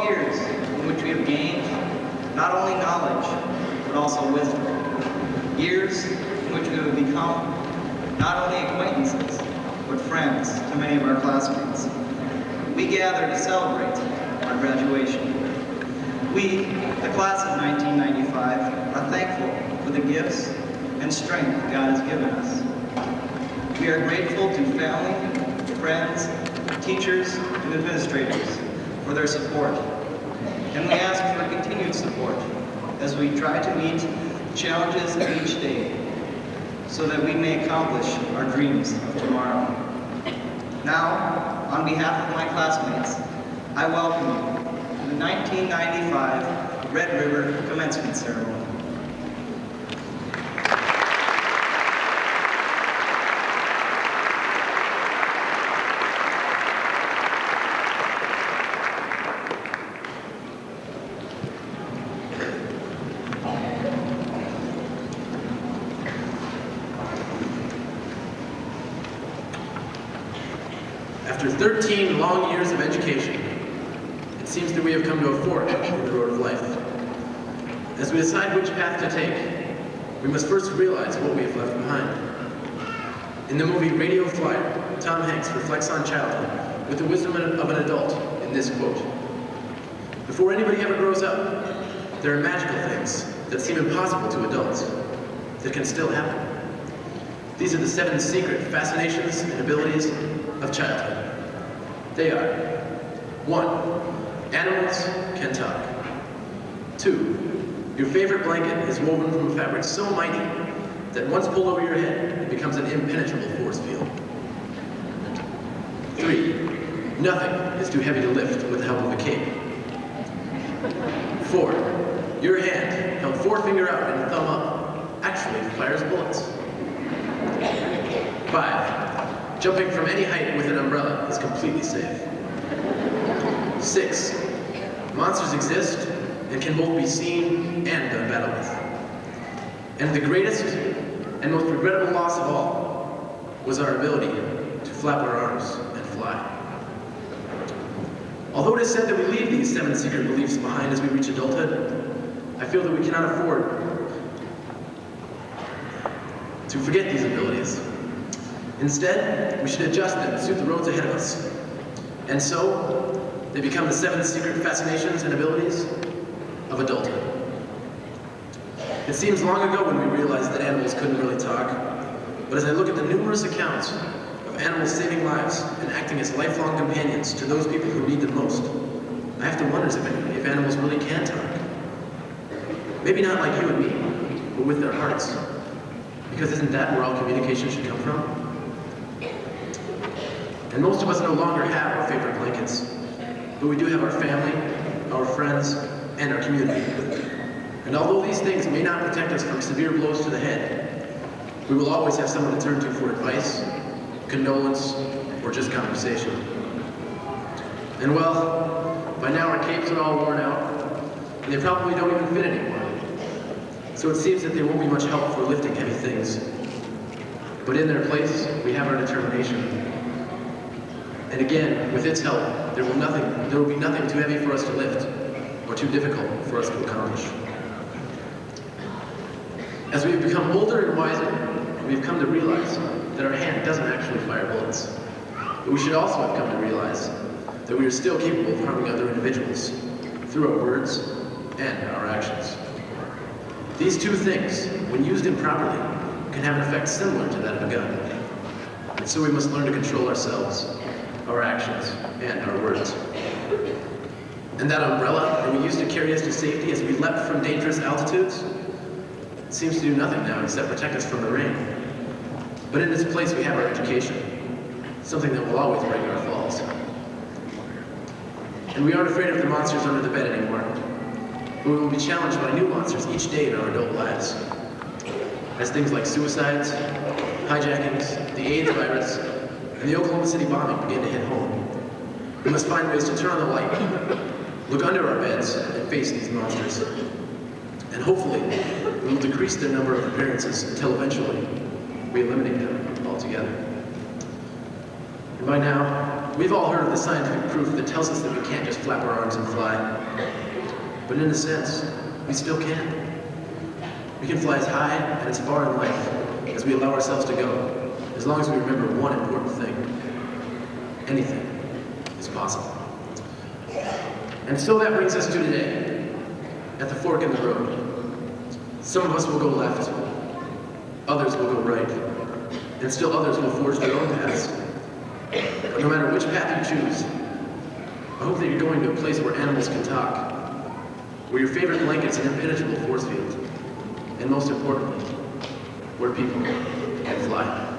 12 years in which we have gained not only knowledge, but also wisdom. Years in which we have become not only acquaintances, but friends to many of our classmates. We gather to celebrate our graduation. We, the class of 1995, are thankful for the gifts and strength God has given us. We are grateful to family, friends, teachers, and administrators for their support. And we ask for continued support as we try to meet the challenges of each day so that we may accomplish our dreams of tomorrow. Now, on behalf of my classmates, I welcome you to the 1995 Red River Commencement Ceremony. After 13 long years of education, it seems that we have come to a fork in the road of life. As we decide which path to take, we must first realize what we have left behind. In the movie Radio Flyer, Tom Hanks reflects on childhood with the wisdom of an adult in this quote: "Before anybody ever grows up, there are magical things that seem impossible to adults that can still happen. These are the 7 secret fascinations and abilities of childhood. They are: 1. Animals can talk. 2. Your favorite blanket is woven from a fabric so mighty that once pulled over your head, it becomes an impenetrable force field. 3. Nothing is too heavy to lift with the help of a cape. 4. Your hand, held forefinger out and thumb up, actually fires bullets. 5. Jumping from any height with an umbrella is completely safe. 6. Monsters exist and can both be seen and done battle with. And the greatest and most regrettable loss of all was our ability to flap our arms and fly. Although it is said that we leave these 7 secret beliefs behind as we reach adulthood, I feel that we cannot afford to forget these abilities. Instead, we should adjust them to suit the roads ahead of us. And so, they become the 7 secret fascinations and abilities of adulthood. It seems long ago when we realized that animals couldn't really talk, but as I look at the numerous accounts of animals saving lives and acting as lifelong companions to those people who need them most, I have to wonder if animals really can talk. Maybe not like you and me, but with their hearts. Because isn't that where all communication should come from? And most of us no longer have our favorite blankets, but we do have our family, our friends, and our community. And although these things may not protect us from severe blows to the head, we will always have someone to turn to for advice, condolence, or just conversation. And well, by now our capes are all worn out, and they probably don't even fit anymore. So it seems that they won't be much help for lifting heavy things. But in their place, we have our determination. And again, with its help, there will be nothing too heavy for us to lift, or too difficult for us to accomplish. As we have become older and wiser, we have come to realize that our hand doesn't actually fire bullets. But we should also have come to realize that we are still capable of harming other individuals through our words and our actions. These 2 things, when used improperly, can have an effect similar to that of a gun. And so we must learn to control ourselves, our actions, and our words. And that umbrella that we used to carry us to safety as we leapt from dangerous altitudes seems to do nothing now except protect us from the rain. But in its place we have our education, something that will always break our falls. And we aren't afraid of the monsters under the bed anymore, but we will be challenged by new monsters each day in our adult lives. As things like suicides, hijackings, the AIDS virus, and the Oklahoma City bombing begin to hit home, we must find ways to turn on the light, look under our beds, and face these monsters. And hopefully, we will decrease their number of appearances until eventually we eliminate them altogether. And by now, We've all heard of the scientific proof that tells us that we can't just flap our arms and fly. But in a sense, we still can. We can fly as high and as far in life as we allow ourselves to go, as long as we remember one important thing. Anything is possible. And so that brings us to today, at the fork in the road. Some of us will go left, others will go right, and still others will forge their own paths. But no matter which path you choose, I hope that you're going to a place where animals can talk, where your favorite blanket's an impenetrable force field, and most importantly, where people can fly.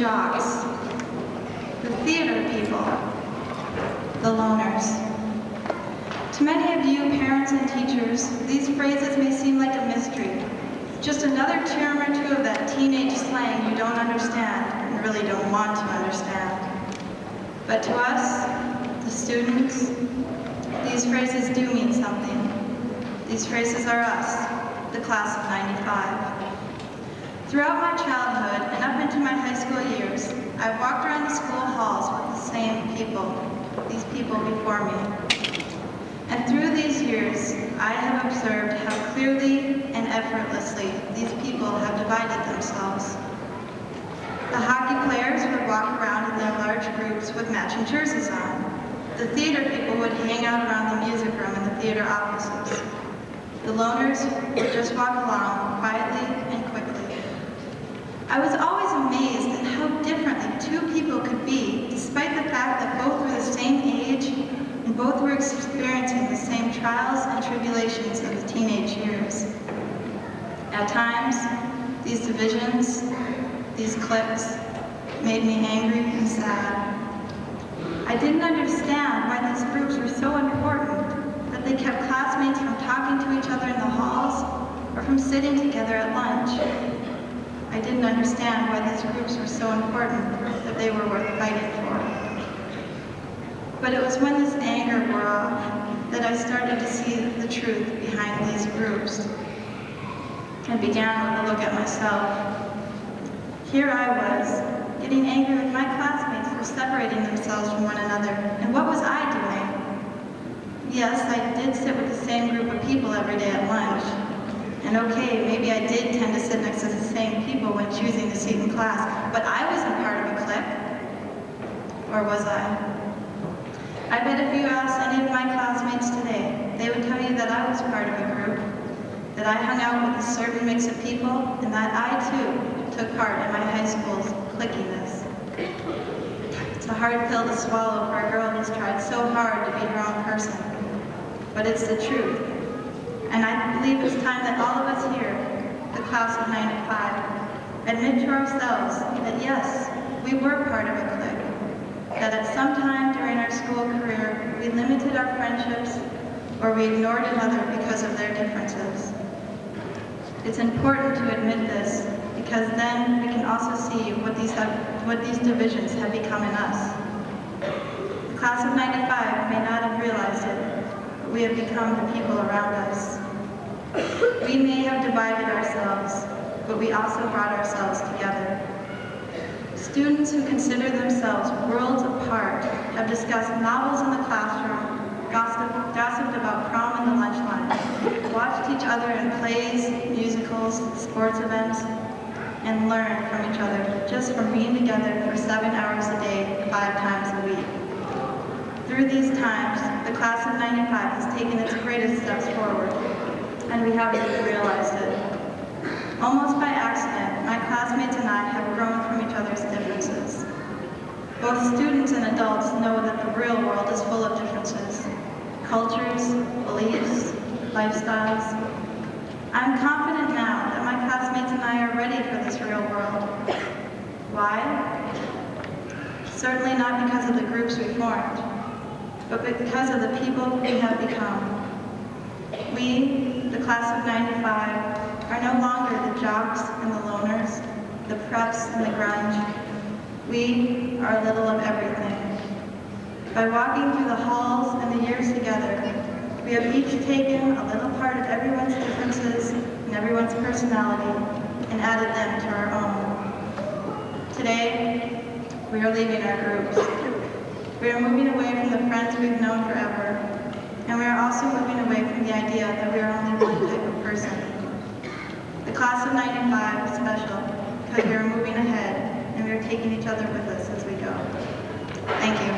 jocks, the theater people, the loners. To many of you, parents and teachers, these phrases may seem like a mystery, just another term or two of that teenage slang you don't understand and really don't want to understand. But to us, the students, these phrases do mean something. These phrases are us, the class of '95. Throughout my childhood and up into my high school years, I've walked around the school halls with the same people, these people before me. And through these years, I have observed how clearly and effortlessly these people have divided themselves. The hockey players would walk around in their large groups with matching jerseys on. The theater people would hang out around the music room and the theater offices. The loners would just walk along quietly and quickly. I was always amazed at how differently two people could be, despite the fact that both were the same age and both were experiencing the same trials and tribulations of the teenage years. At times, these divisions, these cliques, made me angry and sad. I didn't understand why these groups were so important, that they kept classmates from talking to each other in the halls or from sitting together at lunch. I didn't understand why these groups were so important, that they were worth fighting for. But it was when this anger wore off that I started to see the truth behind these groups. I began with a look at myself. Here I was, getting angry with my classmates for separating themselves from one another. And what was I doing? Yes, I did sit with the same group of people every day at lunch. And okay, maybe I did tend to sit next to the same people when choosing a seat in class, but I wasn't part of a clique. Or was I? I bet if you asked any of my classmates today, they would tell you that I was part of a group, that I hung out with a certain mix of people, and that I, too, took part in my high school's cliquiness. It's a hard pill to swallow for a girl who's tried so hard to be her own person, but it's the truth. And I believe it's time that all of us here, the class of '95, admit to ourselves that yes, we were part of a clique, that at some time during our school career, we limited our friendships or we ignored another because of their differences. It's important to admit this because then we can also see what these divisions have become in us. The class of '95 may not have realized it, but we have become the people around us. We may have divided ourselves, but we also brought ourselves together. Students who consider themselves worlds apart have discussed novels in the classroom, gossiped about prom in the lunch line, watched each other in plays, musicals, sports events, and learned from each other just from being together for 7 hours a day, 5 times a week. Through these times, the class of '95 has taken its greatest steps forward, and we haven't even realized it. Almost by accident, my classmates and I have grown from each other's differences. Both students and adults know that the real world is full of differences. Cultures, beliefs, lifestyles. I'm confident now that my classmates and I are ready for this real world. Why? Certainly not because of the groups we formed, but because of the people we have become. We, the class of '95, are no longer the jocks and the loners, the preps and the grunge. We are a little of everything. By walking through the halls and the years together, we have each taken a little part of everyone's differences and everyone's personality and added them to our own. Today, we are leaving our groups. We are moving away from the friends we've known forever, and we are also moving away from the idea that we are only one type of person. The class of '95 is special because we are moving ahead and we are taking each other with us as we go. Thank you.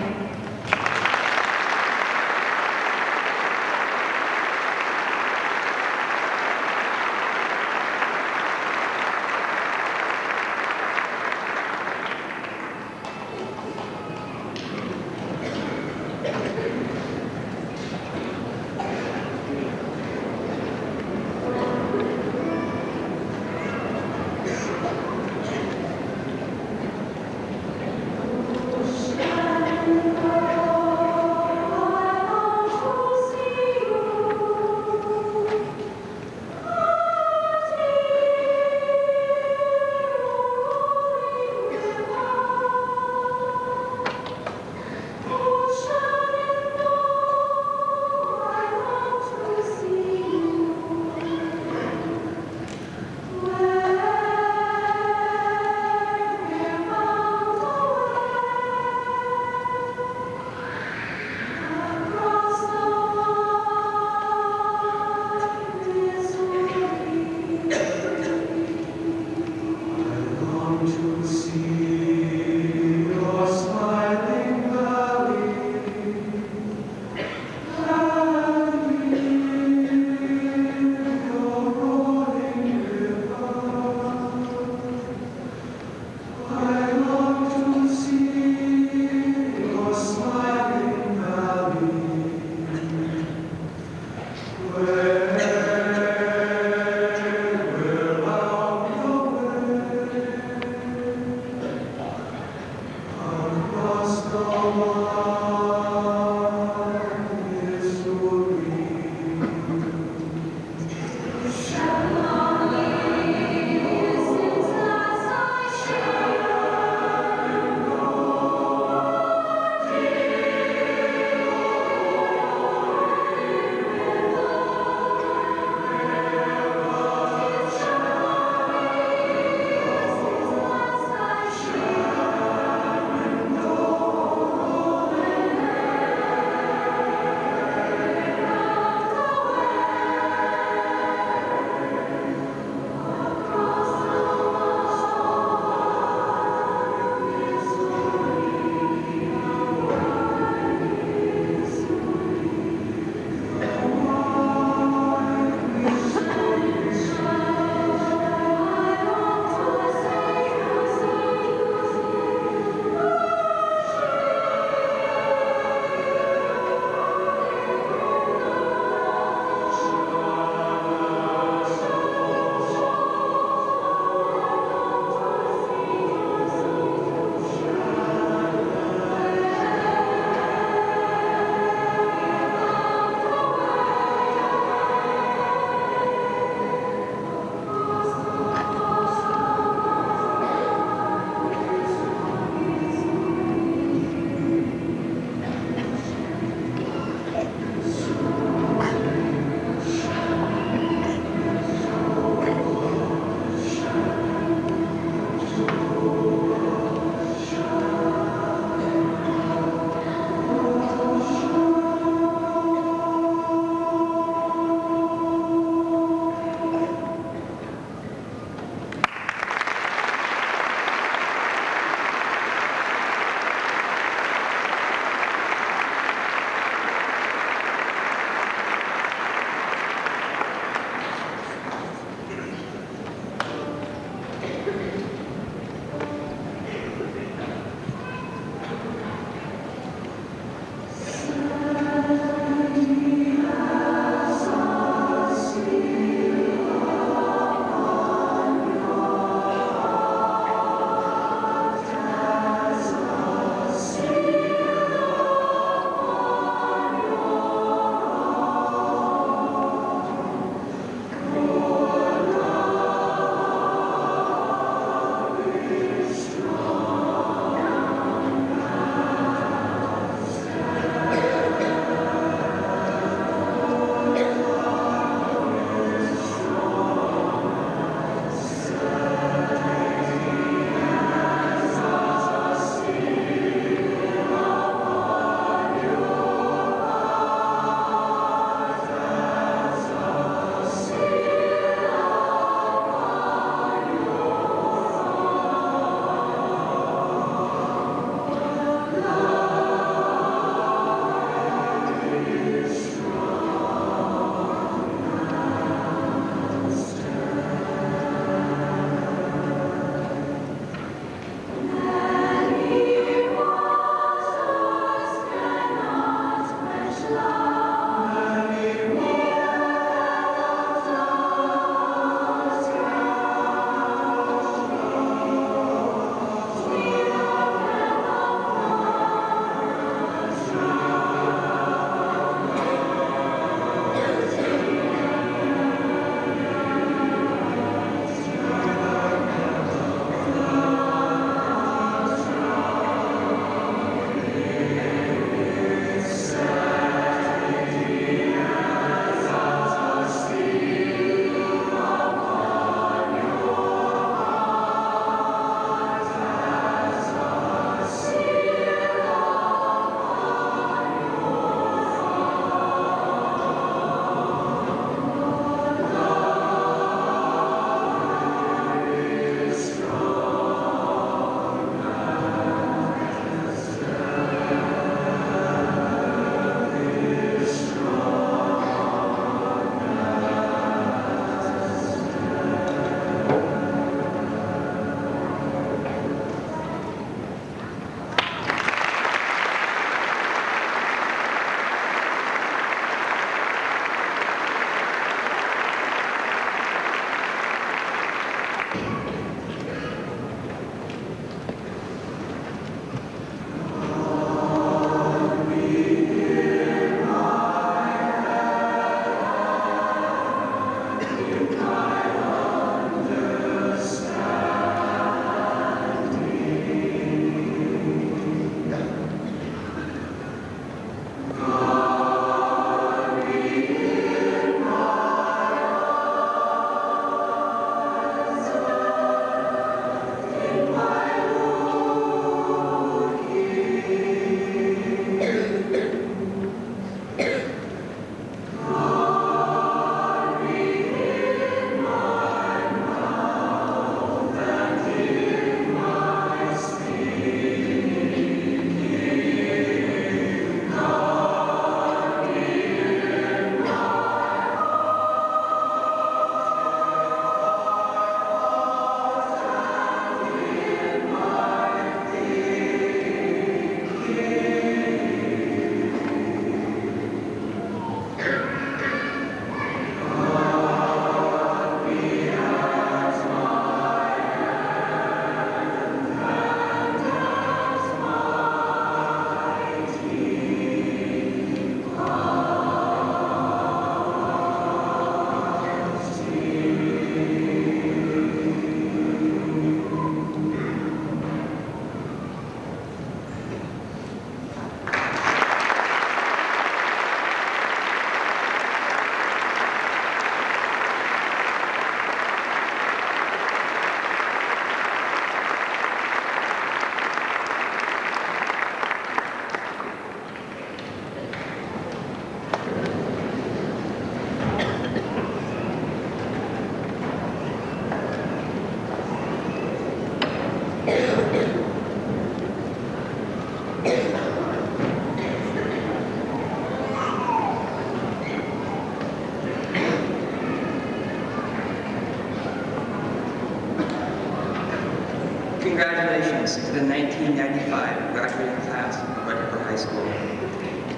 the 1995 graduating class of Red River High School.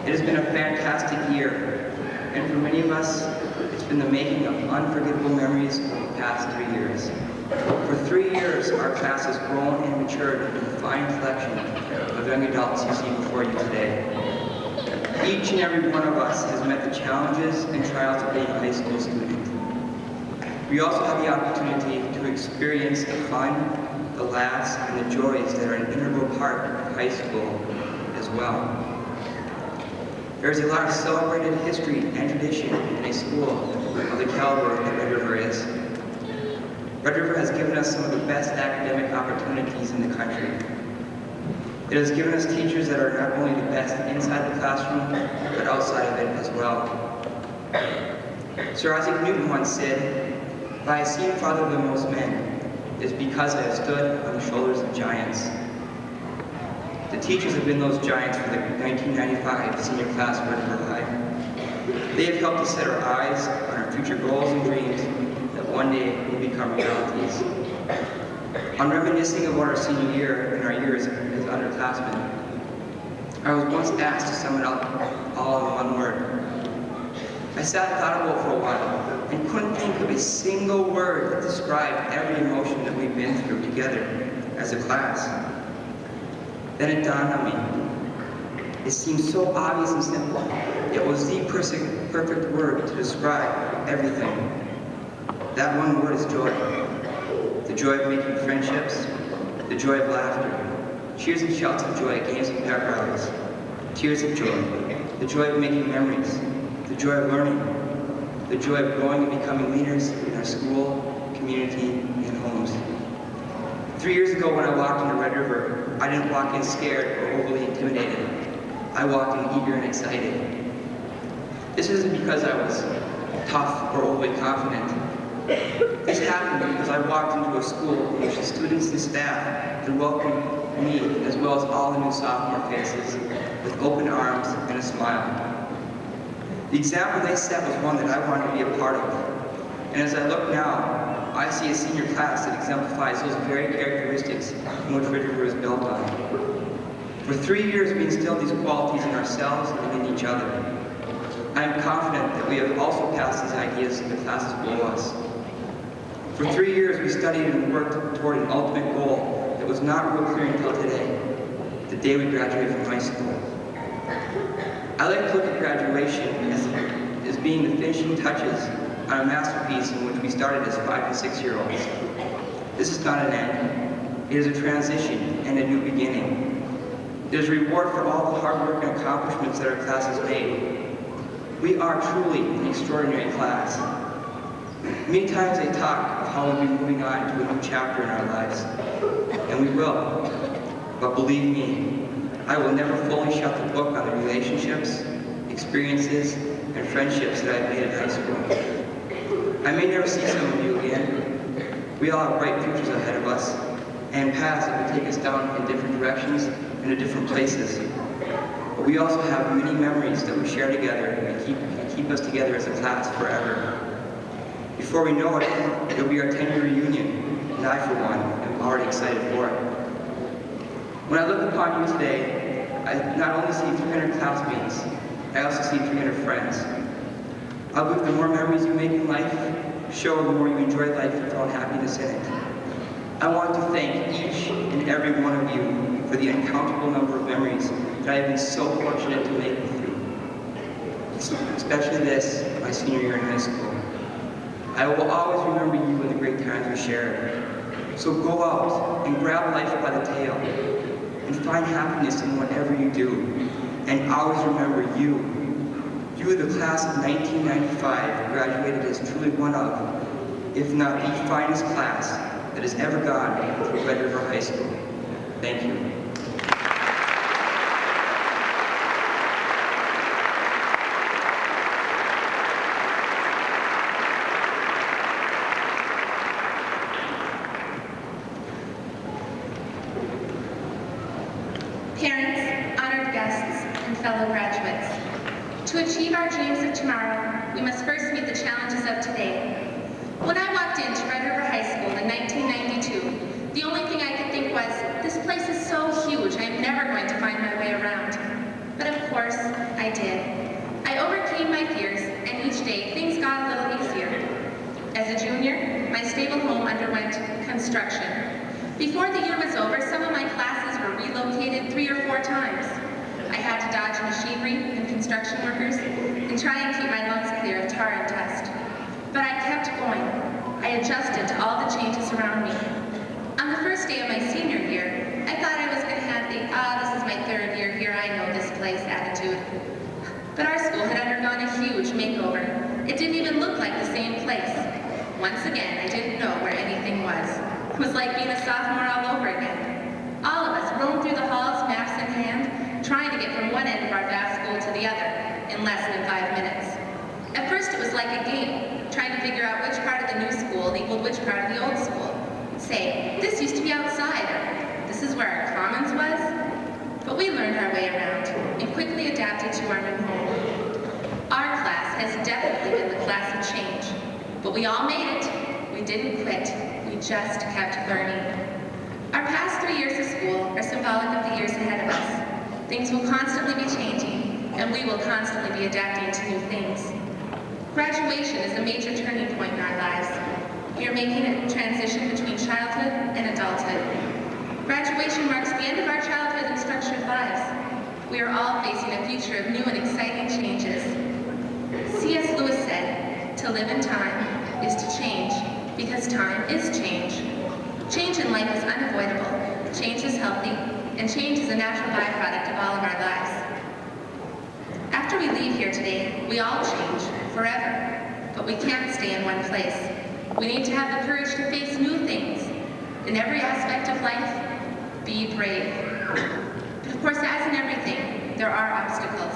It has been a fantastic year, and for many of us, it's been the making of unforgettable memories over the past 3 years. For 3 years, our class has grown and matured into the fine collection of young adults you see before you today. Each and every one of us has met the challenges and trials of being a high school student. We also have the opportunity to experience the fun, the laughs, and the joys that are an integral part of high school as well. There is a lot of celebrated history and tradition in a school of the caliber that Red River is. Red River has given us some of the best academic opportunities in the country. It has given us teachers that are not only the best inside the classroom, but outside of it as well. Sir Isaac Newton once said, "If I have seen farther than most men, it is because I have stood on the shoulders of giants." The teachers have been those giants for the 1995 senior class of Red River High. They have helped us set our eyes on our future goals and dreams that one day will become realities. On reminiscing about our senior year and our years as underclassmen, I was once asked to sum it up all in one word. I sat and thought about it for a while and couldn't think of a single word that described every emotion that we've been through together as a class. Then it dawned on me. It seemed so obvious and simple. It was the perfect word to describe everything. That one word is joy. The joy of making friendships, the joy of laughter, cheers and shouts of joy at games and pep rallies, tears of joy, the joy of making memories, the joy of learning, the joy of growing and becoming leaders in our school, community, and homes. 3 years ago when I walked into Red River, I didn't walk in scared or overly intimidated. I walked in eager and excited. This isn't because I was tough or overly confident. This happened because I walked into a school in which the students and staff had welcomed me, as well as all the new sophomore faces, with open arms and a smile. The example they set was one that I wanted to be a part of. And as I look now, I see a senior class that exemplifies those very characteristics in which Red River is built on. For 3 years, we instilled these qualities in ourselves and in each other. I am confident that we have also passed these ideas to the classes below us. For 3 years, we studied and worked toward an ultimate goal that was not real clear until today, the day we graduated from high school. I like to look at graduation as being the finishing touches on a masterpiece in which we started as 5 and 6-year-olds. This is not an end. It is a transition and a new beginning. It is a reward for all the hard work and accomplishments that our class has made. We are truly an extraordinary class. Many times they talk of how we'll be moving on to a new chapter in our lives, and we will. But believe me, I will never fully shut the book on the relationships, experiences, and friendships that I've made at high school. I may never see some of you again. We all have bright futures ahead of us, and paths that will take us down in different directions and to different places. But we also have many memories that we share together and keep us together as a class forever. Before we know it, it'll be our 10-year reunion, and I, for one, am already excited for it. When I look upon you today, I not only see 300 classmates, I also see 300 friends. I believe the more memories you make in life, show the more you enjoy life and found happiness in it. I want to thank each and every one of you for the uncountable number of memories that I have been so fortunate to make with you. Especially this, my senior year in high school. I will always remember you and the great times we shared. So go out and grab life by the tail and find happiness in whatever you do. And always remember you. You, the class of 1995, graduated as truly one of, if not the finest class that has ever gone through Red River High School. Thank you. Parents, honored guests, and fellow graduates, to achieve our dreams of tomorrow, we must first meet the challenges of today. When I walked into Red River High School in 1992, the only thing I could think was, this place is so huge, I am never going to find my way around. But of course, I did. I overcame my fears, and each day things got a little easier. As a junior, my stable home underwent construction. Before the year was over, some of my classes were relocated 3 or 4 times. I had to dodge machinery and construction workers and try and keep my lungs clear of tar and dust. But I kept going. I adjusted to all the changes around me. On the first day of my senior year, I thought I was going to have the, this is my 3rd year here, I know this place attitude. But our school had undergone a huge makeover. It didn't even look like the same place. Once again, I didn't know where anything was. It was like being a sophomore all over again. All of us roamed through the halls, maps in hand, trying to get from one end of our vast school to the other in less than 5 minutes. At first, it was like a game, trying to figure out which part of the new school equaled which part of the old school. Say, this used to be outside, or this is where our commons was. But we learned our way around and quickly adapted to our new home. Our class has definitely been the class of change, but we all made it. We didn't quit. We just kept learning. Our past 3 years of school are symbolic of the years ahead of us. Things will constantly be changing, and we will constantly be adapting to new things. Graduation is a major turning point in our lives. We are making a transition between childhood and adulthood. Graduation marks the end of our childhood and structured lives. We are all facing a future of new and exciting changes. C.S. Lewis said, "To live in time is to change, because time is change." Change in life is unavoidable, change is healthy, and change is a natural byproduct of all of our lives. After we leave here today, we all change, forever, but we can't stay in one place. We need to have the courage to face new things. In every aspect of life, be brave. But of course, as in everything, there are obstacles.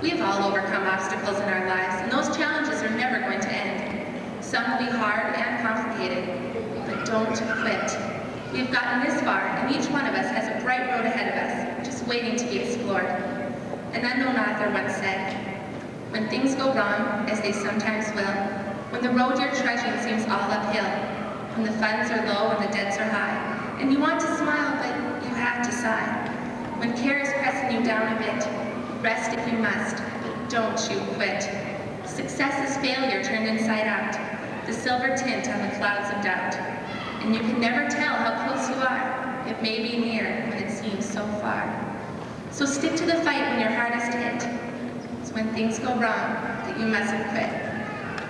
We have all overcome obstacles in our lives, and those challenges are never going to end. Some will be hard and complicated, but don't quit. We've gotten this far, and each one of us has a bright road ahead of us, just waiting to be explored. An unknown author once said, "When things go wrong, as they sometimes will, when the road you're trudging seems all uphill, when the funds are low and the debts are high, and you want to smile, but you have to sigh. When care is pressing you down a bit, rest if you must, but don't you quit. Success is failure turned inside out, the silver tint on the clouds of doubt. And you can never tell how close you are. It may be near when it seems so far. So stick to the fight when you're hardest hit. It's when things go wrong that you mustn't quit."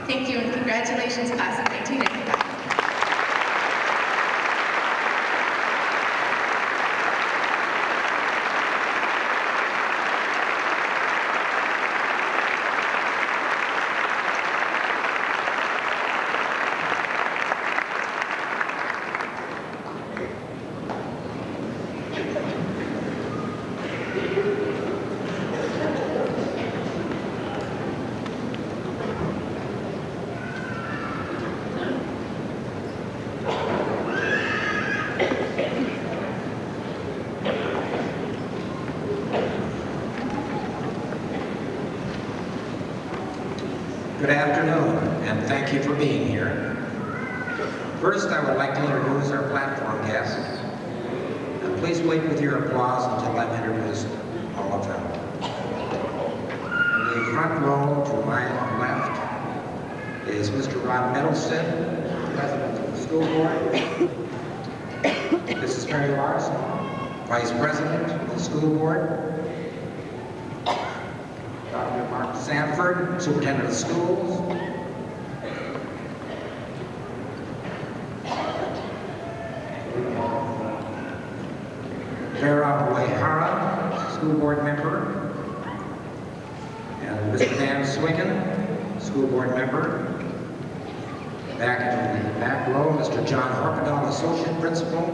Thank you, and congratulations, class of 1995. Good afternoon, and thank you for being here. First, I would like to introduce our platform guests. And please wait with your applause until I've introduced all of them. In the front row to my left is Mr. Ron Middleton, President of the School Board. Mrs. Mary Larson, Vice President of the School Board. Dr. Mark Sanford, Superintendent of Schools. Vera Waihara, School Board Member. And Mr. Dan Swicken, School Board Member. Back in the back row, Mr. John Horpedal, Associate Principal.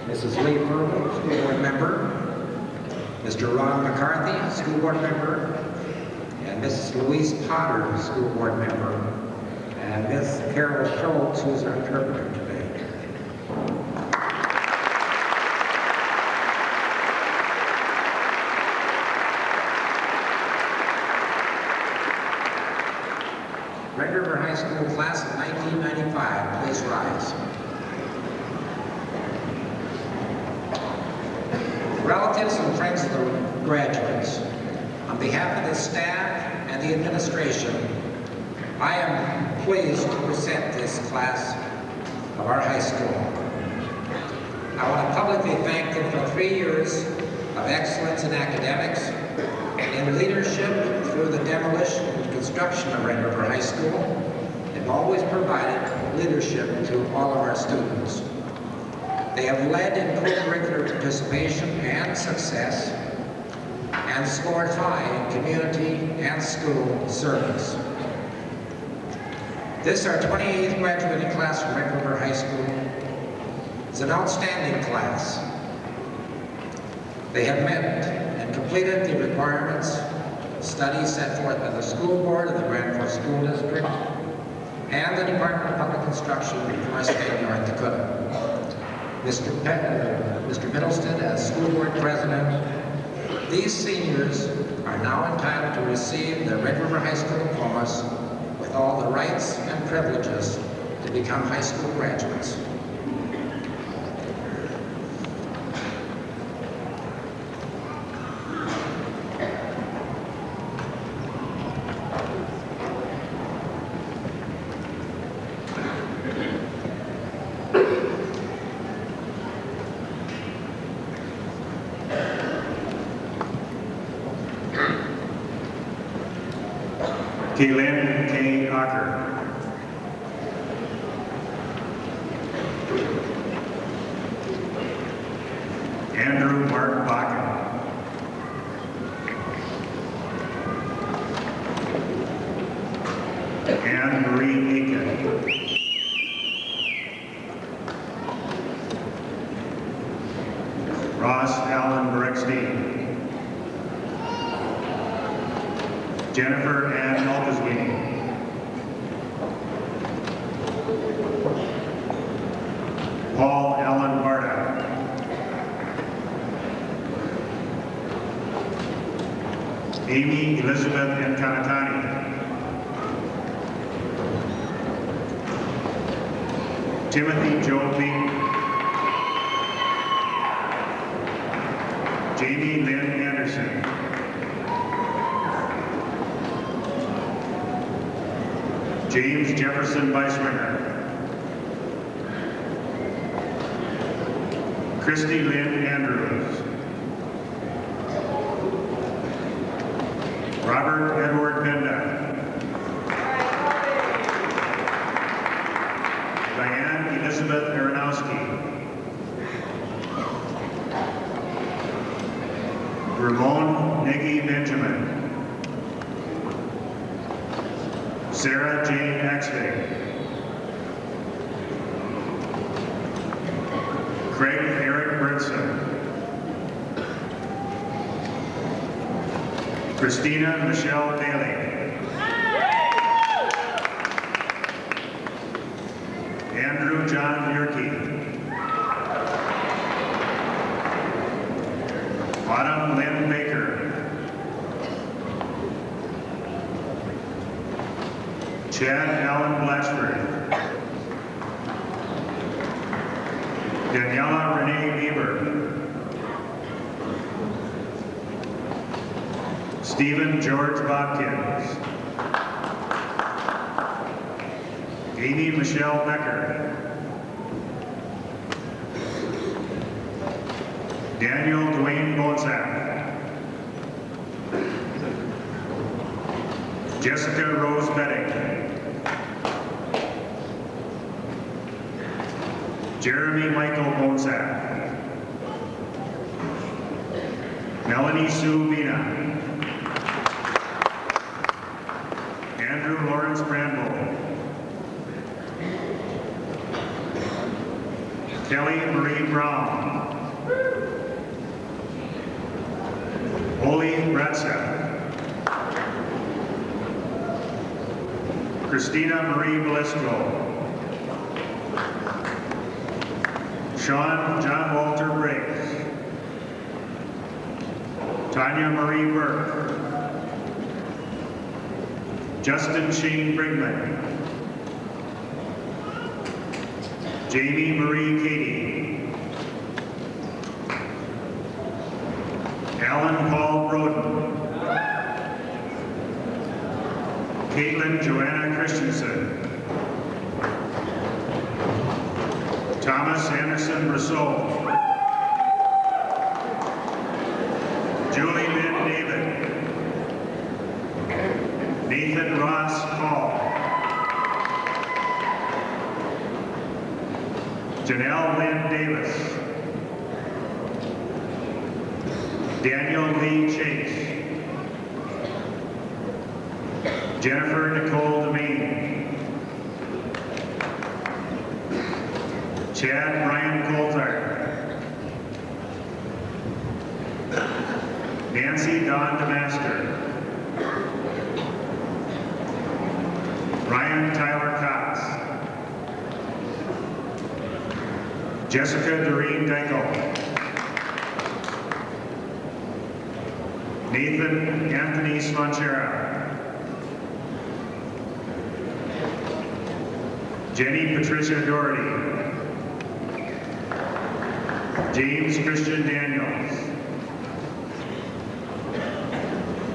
Mrs. Lee Purple, School Board Member. Mr. Ron McCarthy, School Board Member, and Mrs. Louise Potter, School Board Member, and Ms. Carol Schultz, who's our interpreter today. Red River High School class of 1995, please rise. relatives and friends of the graduates, on behalf of the staff and the administration, I am pleased to present this class of our high school. I want to publicly thank them for 3 years of excellence in academics, in leadership through the demolition and construction of Red River High School. They've always provided leadership to all of our students. They have led in co-curricular participation and success, and scored high in community and school service. This, our 28th graduating class from Red River High School, is an outstanding class. They have met and completed the requirements of studies set forth by the school board of the Grand Forks School District and the Department of Public Instruction from our state of North Dakota. Mr. Middleston, as school board president, these seniors are now entitled to receive their Red River High School diplomas with all the rights and privileges to become high school graduates. Kaylin K. Ocker. Andrew Mark Bakken. Anne Marie Aiken. Ross Allen Berechstein. Jennifer Ann Aldersweeny. Paul Allen Barta. Amy Elizabeth Nkanatani. Timothy Joe Peak. Jamie Lynn Anderson. James Jefferson Beiswinger. Christy Lynn Andrews. Robert Edward Benda. Diane Elizabeth Aronowski. Ramon Niggy Benjamin. Sarah Jane Axvig. Craig Eric Brinson. Christina Michelle Daly. Andrew John Yerke. Autumn Lynn Baker. Chad Allen Blatchford. Daniela Renee Bieber. Stephen George Bobkins. Amy Michelle Becker. Daniel Dwayne Bonsack. Jessica Rose Betting. Jeremy Michael Bonsack. Melanie Sue Mina. Andrew Lawrence Brandvold. Kelly Marie Brown. Oli Bratsa. Christina Marie Velasco. Sean John Walter Briggs. Tanya Marie Burke. Justin Shane Brigman. Jamie Marie Cady. Alan Paul Broden. Caitlin Joanna Christensen. Thomas Anderson Rousseau. Julie Lynn David. Nathan Ross Paul. Janelle Lynn Davis. Daniel Lee Chase. Jennifer Nicole Demeen. Chad Brian Coulthard. Nancy Dawn DeMaster. Ryan Tyler Cox. Jessica Doreen Deichel. Nathan Anthony Smonchera. Jenny Patricia Doherty. James Christian Daniels.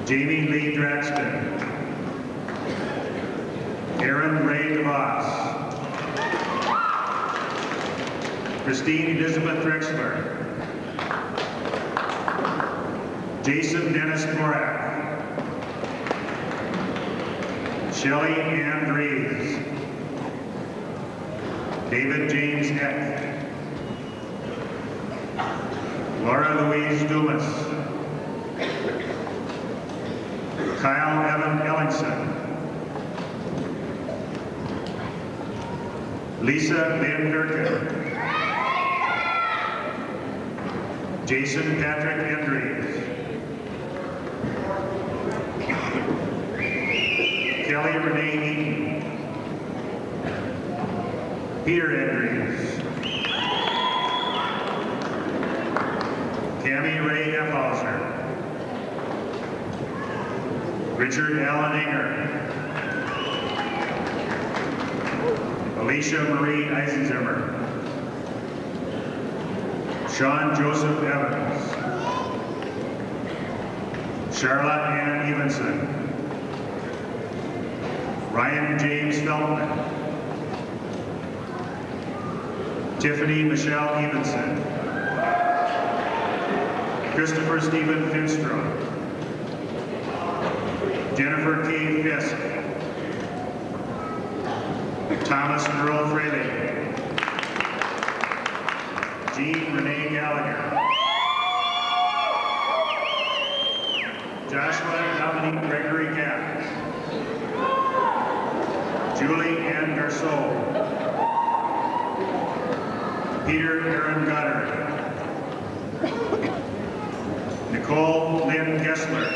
Jamie Lee Draxton. Aaron Ray DeVos. Christine Elizabeth Drexler. Jason Dennis Korak. Shelley Ann Reeves. David James Eck. Laura Louise Dumas. Kyle Evan Ellingson. Lisa Lynn Durkin. Jason Patrick Andrews. Kelly Renee Eaton. Peter Andrews. Tammy Ray Effhauser. Richard Allen Inger. Alicia Marie Eisenzimmer. Sean Joseph Evans. Charlotte Ann Evenson. Ryan James Feldman. Tiffany Michelle Evenson. Christopher Stephen Finstrom. Jennifer K. Fisk. Thomas Earl Fraley. Jean Renee Gallagher. Joshua Dominique Gregory Gatt. Julie Ann Garceau. Peter Aaron Goddard. Nicole Lynn Gessler.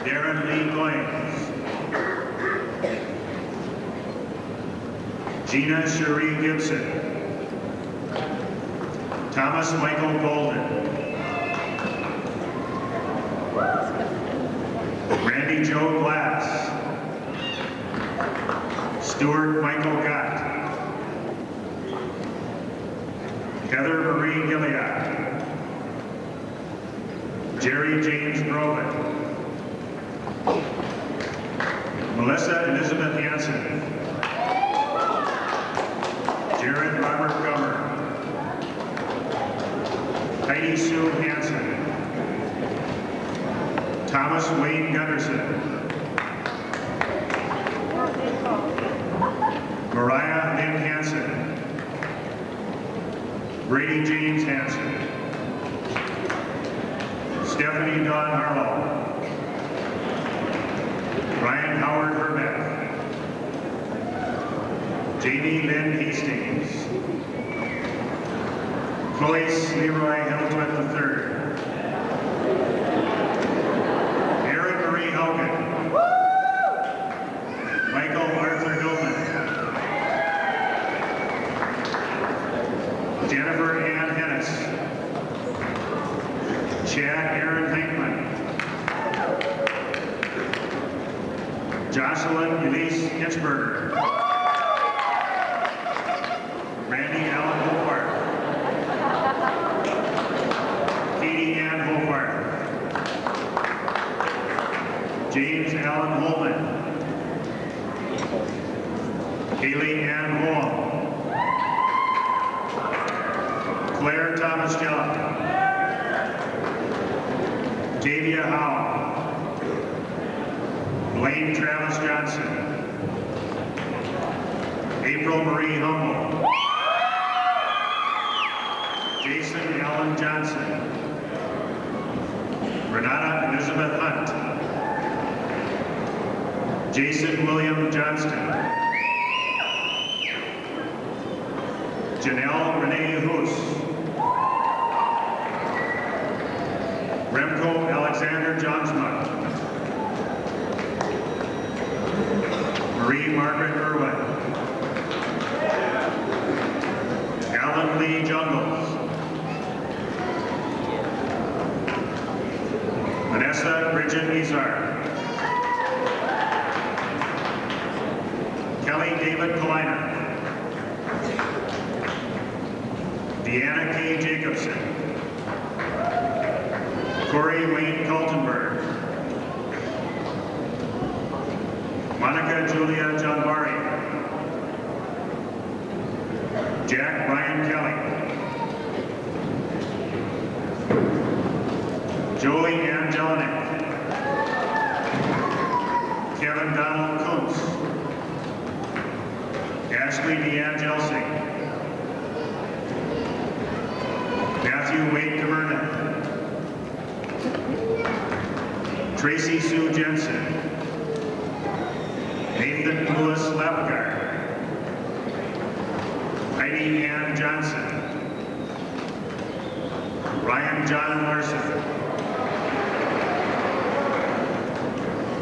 Darren Lee Goins. Gina Cherie Gibson. Thomas Michael Golden. Randy Joe Glass. Stuart Michael Gott. Heather Marie Gilead. Jerry James Groban. Melissa Elizabeth Hansen. Jared Robert Gummer. Heidi Sue Hansen. Thomas Wayne Gunderson. Mariah Lynn Hansen. Brady James Hansen. Stephanie Dawn Harlow. Ryan Howard Herbeck. Jamie Lynn Hastings. Chloe Leroy Hildreth III. Erin Marie Hogan. Michael Arthur Hillman. Jennifer Ann Hennis. Chad Aaron Hinkman. Jocelyn Elise Hitchberger. Randy Allen Hobart. James Allen Holman. Haley Ann Wall. Claire Thomas Young. Davia Howe. Blaine Travis Johnson. April Marie Humble. Jason Allen Johnson. Renata Elizabeth Hunt. Jason William Johnston. Janelle Renee Hoos. Remco Alexander Johnsma. Marie Margaret Irwin. Alan Lee Jungles. Vanessa Bridget Izar. Kelly David Kaliner. Deanna K. Jacobson. Corey Wayne Kaltenberg. Monica Julia Johnbari. Jack Ryan Kelly. Joey Ann Jelinek. Kevin Donald Kuntz. Ashley Deanne Jelsing. Matthew Wade Caverna. Tracy Sue Jensen. Nathan Lewis Lapgard. Heidi Ann Johnson. Ryan John Larson.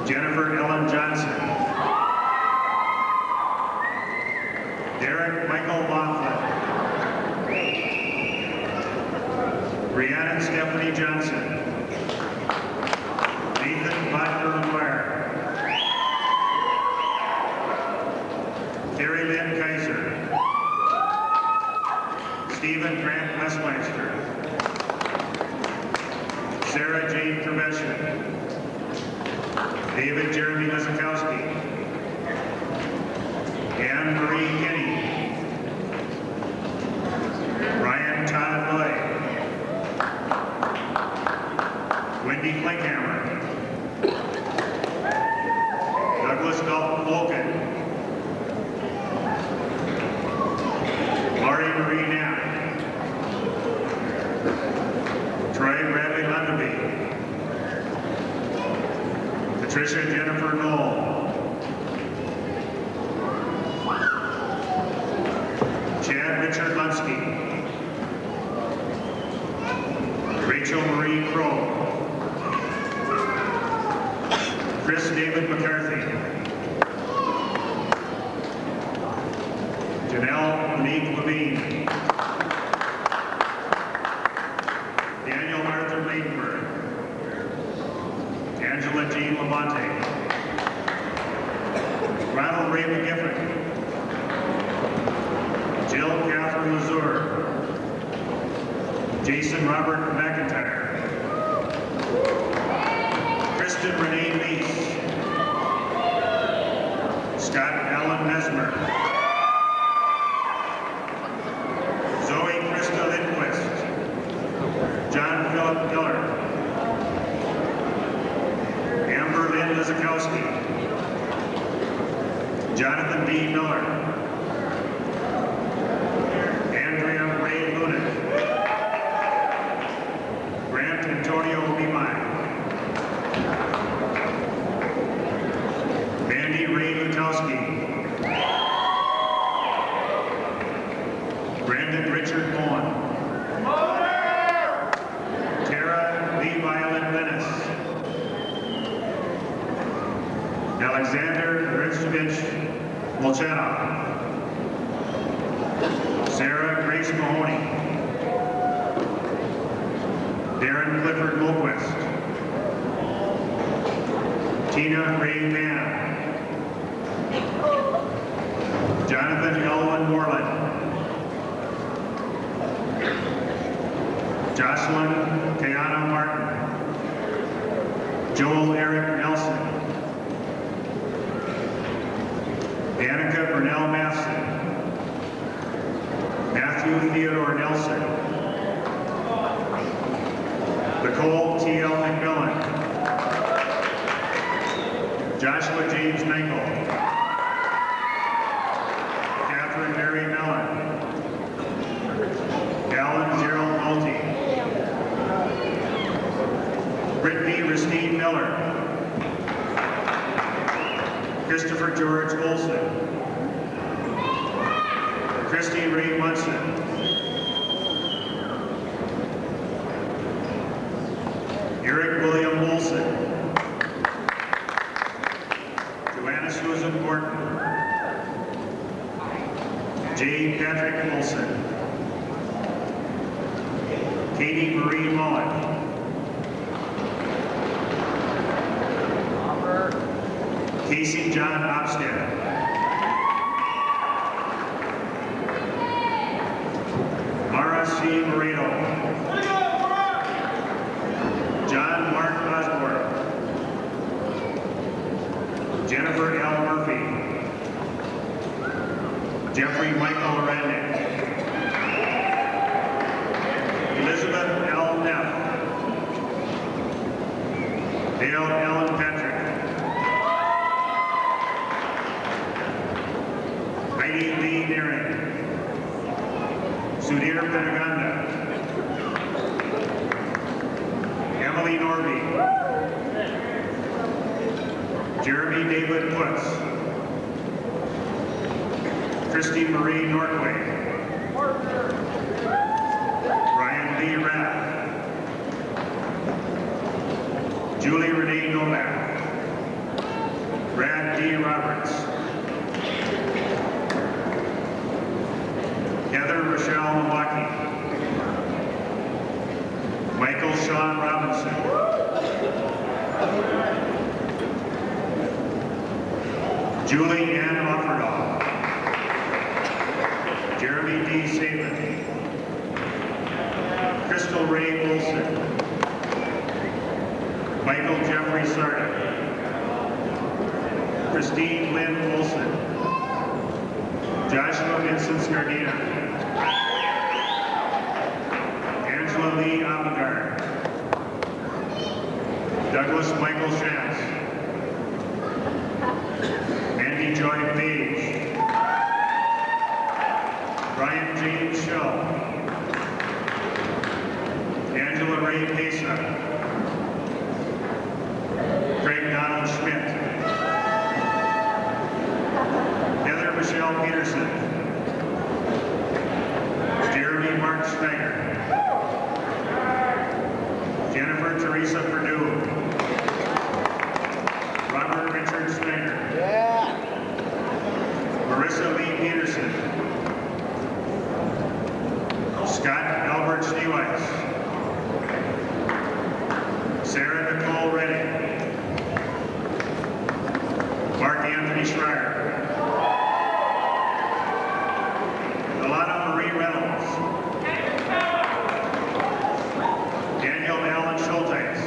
Jennifer Ellen Johnson. Derek Michael Laughlin. Rhiannon Stephanie Johnson. Nathan Butler McGuire. Terry Lynn Kaiser. Stephen Grant Westmeister. Sarah Jane Trevesh. David Jeremy Lizakowski. Anne Marie Kinney. Ryan Todd Loy. Wendy Flinkhammer. Douglas Dalton Logan. Laurie Marie Knapp. Troy Bradley Lundaby. Patricia Jennifer Knoll. Chad Richard Lunsky. Rachel Marie Crow. Chris David McCarthy. Janelle Monique Levine. Daniel Arthur Ladenburg. Angela Jean Lamonte. Ronald Ray McGifford. Jill Catherine Lazur. Jason Robert McIntyre. Kristen Renee Lease. Scott Allen Mesmer. Zoe Krista Lindquist. John Philip Miller. Amber Lynn Lizakowski. Jonathan D. Miller. Andrea Ray Lunick. Grant Antonio Mimai. Mandy Ray Lutowski. Brandon Richard Bowen. Tara Lee Violet Dennis. Alexander Ritzovich Molchanov. Sarah Grace Mahoney. Darren Clifford Moquist. Tina Ray Mann. Jonathan Elwin Moreland. Jocelyn Kayana Martin. Joel Eric Nelson. Danica Burnell Matheson. Matthew Theodore Nelson. Nicole T.L. McMillan. Joshua James Nichol. Catherine Mary Mellon. Alan Gerald Nolte. Brittany Ristine Miller. Christopher George Olson. Christy Ray Munson. Eric William Olson. Joanna Susan Morton. J. Patrick Olson. Katie Marie Mullen. Casey John Opstead. Mara C. Moreno. John Mark Osborne. Jennifer L. Murphy. Jeffrey Michael Rennick. Elizabeth L. Neff. Dale Ellen Patrick. Heidi Lee Naring. Sudhir Penaganda. Emily Norby. Jeremy David Putz. Christy Marie Northway. Ryan Lee Rath. Julie Renee Novak. Brad D. Roberts. Heather Rochelle Milwaukee. Michael Sean Robinson. Julie Ann Offerdahl. Jeremy D. Saban. Crystal Ray Wilson. Michael Jeffrey Sarda. Christine Lynn Wilson. Joshua Vincent Scardina. Angela Lee Avantgarde. Douglas Michael Shantz. Andy Joy Page. Brian James Shell. Angela Ray Pesa. Craig Donald Schmidt. Heather Michelle Peterson. Jeremy Mark Schneger. Jennifer Teresa Perdue. Robert Richard Schneger. Marissa Lee Peterson. Scott Albert Schneeweiss. Sarah Nicole Reddick. Mark Anthony Schreier. Alana Marie Reynolds. Daniel Allen Schulteis.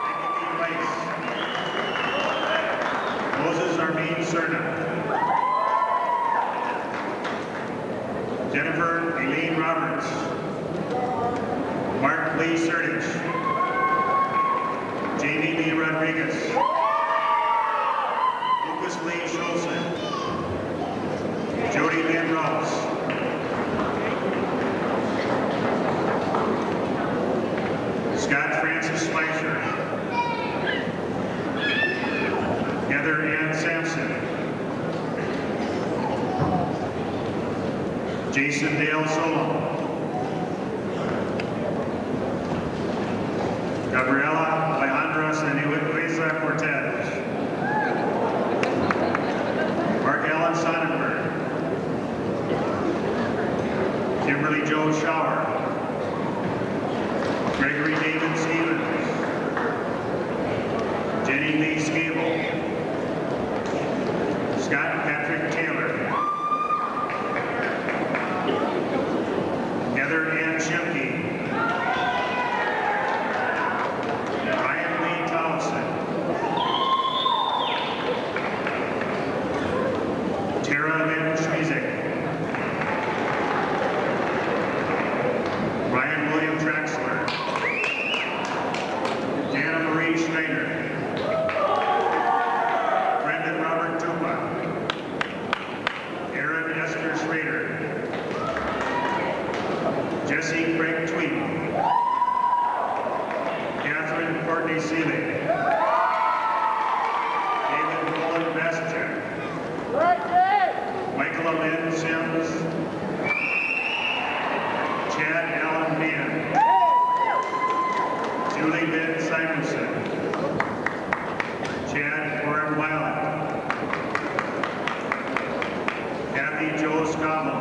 Becky Lee Rice. Moses Armin Cerna. Jennifer Eileen Roberts. Mark Lee Surdich. Jamie Lee Rodriguez. Lucas Lee Schulzen. Jody Lynn Ross. Scott Francis Spicer. Heather Ann Sampson. Jason Dale Solom. Gabriela Alejandra Sanuiza Cortez. Mark Allen Sonnenberg. Kimberly Jo Schauer. Gregory David Stevens. Jenny Lee Scable. Scott Patrick Taylor. Heather Ann Shimke. Ryan Lee Townsend. Julie Lynn Simonson. Chad Warren Wyland. Kathy Jo Scavo.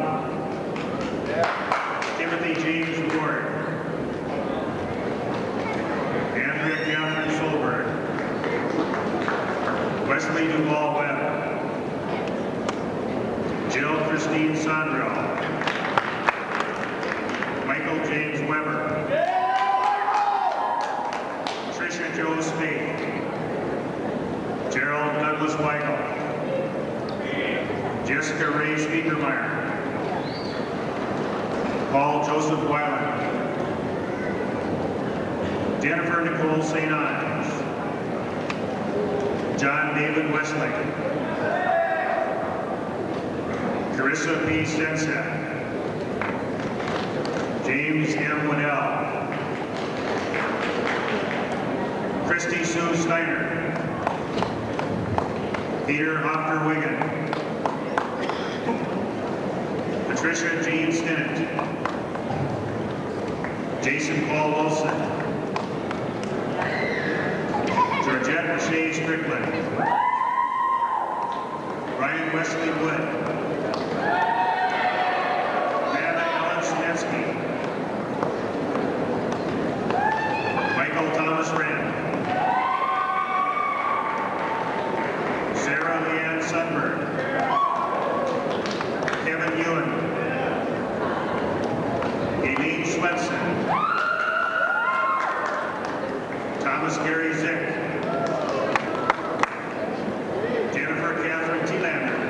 Timothy James Ward. Andrea Catherine Solberg. Wesley Duval Webb. Jill Christine Sondrell. Michael James Weber. Tricia Jo Spade. Gerald Douglas Weigel. Jessica Ray Spiekermeyer. Paul Joseph Weiland. Jennifer Nicole St. Ives. John David Westlake. Carissa P. Stenseth. James M. Waddell. Christy Sue Steiner. Peter Hofter Wigan. Patricia Jean Stinnett. Jason Paul Wilson. Georgette Michelle Strickland. Ryan Wesley Wood. Amanda Ellen Snetsky. Michael Thomas Wren. Sarah Leanne Sundberg. Kevin Ewan. Aileen Swetson. Thomas Gary Zick. Jennifer Catherine Thielander.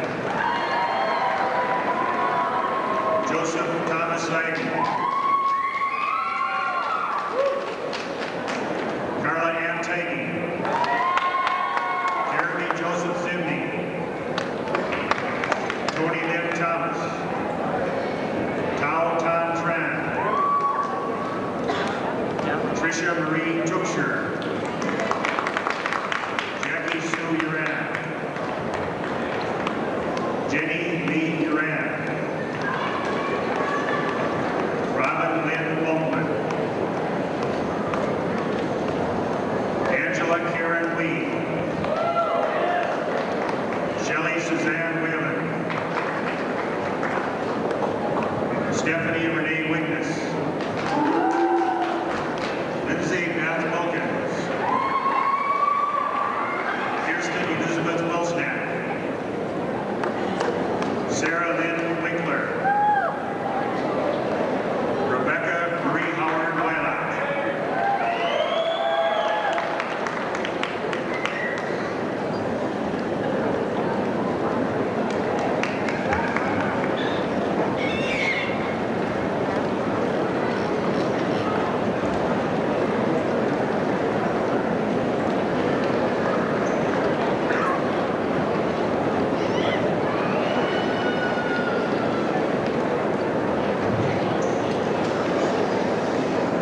Joseph Thomas Seiden. Carla Ann Tigey. Jeremy Joseph Zimney. Tony Lynn Thomas. Tao Tan Tran. Tricia Marie Tuchscher. Jackie Sue Uran. Jenny Lee Uran. Robin Lynn Wolfman. Angela Karen Lee. Shelley Suzanne Whalen. Stephanie Renee Witness. Lindsay Beth Wilkins. Kirsten Elizabeth Wilsnack. Sarah Lynn Winkler. Rebecca Marie Howard Wylock.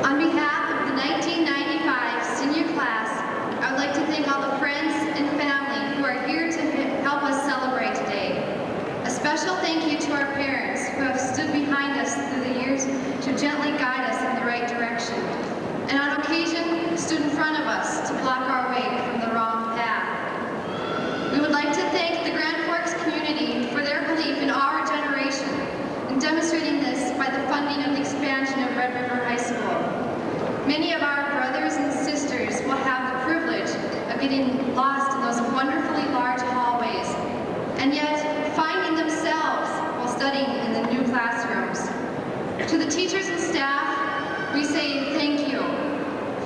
On behalf of the 1995 senior class, I would like to thank all the friends and family who are here to help us celebrate today. A special thank you to our parents who have stood behind us through the years to gently guide us in the right direction, and on occasion stood in front of us to block our way from the wrong path. We would like to thank the Grand Forks community for their belief in our generation and demonstrating this by the funding of the expansion of Red River High School. Many of our brothers and sisters will have the privilege of getting lost in those wonderfully large hallways, and yet finding themselves while studying in the new classrooms. To the teachers and staff, we say thank you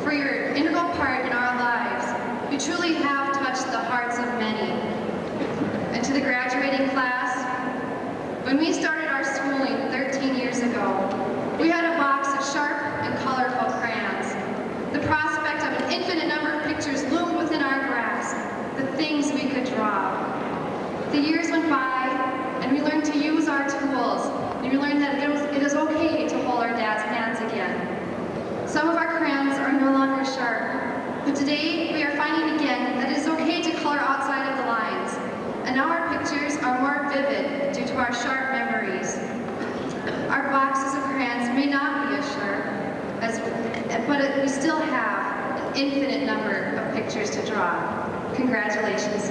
for your integral part in our lives. You truly have touched the hearts of many. And to the graduating class, when we started our schooling 13 years ago, we had a box of sharp and colorful crayons. The prospect of an infinite number of pictures loomed within our grasp, the things we could draw. The years went by, and we learned to use our tools, and we learned that it is okay to hold our dad's hands again. Some of our crayons are no longer sharp, but today we are finding again that it is okay to color outside of the lines, and now our pictures are more vivid due to our sharp memories. Our boxes of crayons may not be as sharp, but we still have infinite number of pictures to draw. Congratulations,